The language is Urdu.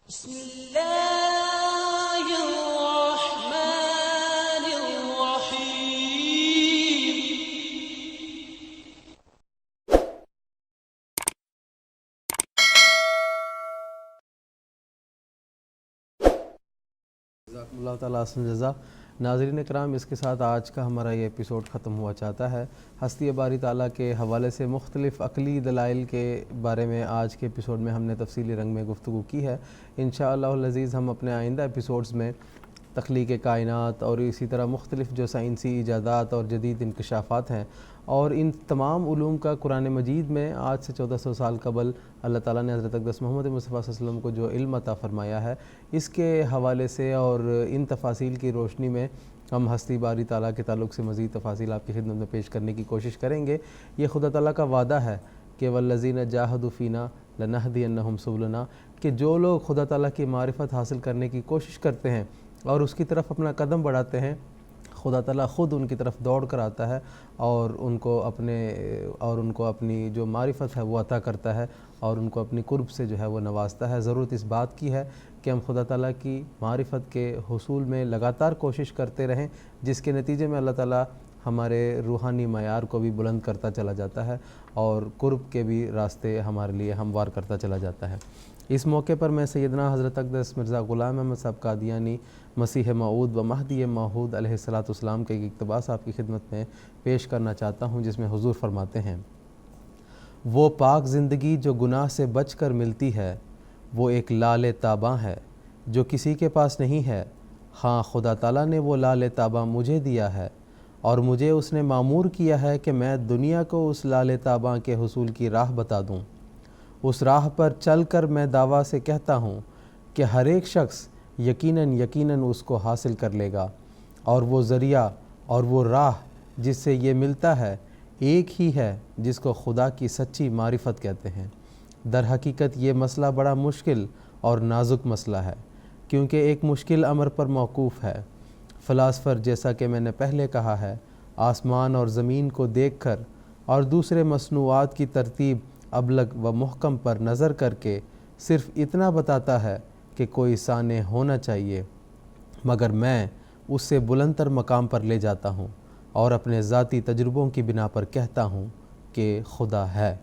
بسم اللہ الرحمن الرحیم۔ جزاکم اللہ تعالیٰ احسن جزا۔ ناظرین کرام، اس کے ساتھ آج کا ہمارا یہ ایپیسوڈ ختم ہوا چاہتا ہے۔ ہستی باری تعالیٰ کے حوالے سے مختلف عقلی دلائل کے بارے میں آج کے ایپیسوڈ میں ہم نے تفصیلی رنگ میں گفتگو کی ہے۔ انشاءاللہ العزیز ہم اپنے آئندہ ایپیسوڈز میں تخلیق کائنات اور اسی طرح مختلف جو سائنسی ایجادات اور جدید انکشافات ہیں اور ان تمام علوم کا قرآن مجید میں آج سے 1400 سال قبل اللہ تعالیٰ نے حضرت اقدس محمد مصطفیٰ صلی اللہ علیہ وسلم کو جو علم عطا فرمایا ہے، اس کے حوالے سے اور ان تفاصیل کی روشنی میں ہم ہستی باری تعالیٰ کے تعلق سے مزید تفاصیل آپ کی خدمت میں پیش کرنے کی کوشش کریں گے۔ یہ خدا تعالیٰ کا وعدہ ہے کہ والذین جاہدوا فینا لنہدینہم سبلنا، کہ جو لوگ خدا تعالیٰ کی معرفت حاصل کرنے کی کوشش کرتے ہیں اور اس کی طرف اپنا قدم بڑھاتے ہیں، خدا تعالیٰ خود ان کی طرف دوڑ کر آتا ہے اور ان کو اپنی جو معرفت ہے وہ عطا کرتا ہے اور ان کو اپنی قرب سے جو ہے وہ نوازتا ہے۔ ضرورت اس بات کی ہے کہ ہم خدا تعالیٰ کی معرفت کے حصول میں لگاتار کوشش کرتے رہیں، جس کے نتیجے میں اللہ تعالیٰ ہمارے روحانی معیار کو بھی بلند کرتا چلا جاتا ہے اور قرب کے بھی راستے ہمارے لیے ہموار کرتا چلا جاتا ہے۔ اس موقع پر میں سیدنا حضرت اقدس مرزا غلام احمد صاحب قادیانی مسیح موعود و مہدی موعود علیہ السلام کے ایک اقتباس آپ کی خدمت میں پیش کرنا چاہتا ہوں، جس میں حضور فرماتے ہیں: وہ پاک زندگی جو گناہ سے بچ کر ملتی ہے وہ ایک لعل تاباں ہے جو کسی کے پاس نہیں ہے۔ ہاں، خدا تعالیٰ نے وہ لعل تاباں مجھے دیا ہے اور مجھے اس نے مامور کیا ہے کہ میں دنیا کو اس لعل تاباں کے حصول کی راہ بتا دوں۔ اس راہ پر چل کر میں دعویٰ سے کہتا ہوں کہ ہر ایک شخص یقیناً اس کو حاصل کر لے گا، اور وہ ذریعہ اور وہ راہ جس سے یہ ملتا ہے ایک ہی ہے، جس کو خدا کی سچی معرفت کہتے ہیں۔ در حقیقت یہ مسئلہ بڑا مشکل اور نازک مسئلہ ہے، کیونکہ ایک مشکل امر پر موقوف ہے۔ فلاسفر، جیسا کہ میں نے پہلے کہا ہے، آسمان اور زمین کو دیکھ کر اور دوسرے مصنوعات کی ترتیب ابلغ و محکم پر نظر کر کے صرف اتنا بتاتا ہے کہ کوئی صانع ہونا چاہیے، مگر میں اس سے بلند تر مقام پر لے جاتا ہوں اور اپنے ذاتی تجربوں کی بنا پر کہتا ہوں کہ خدا ہے۔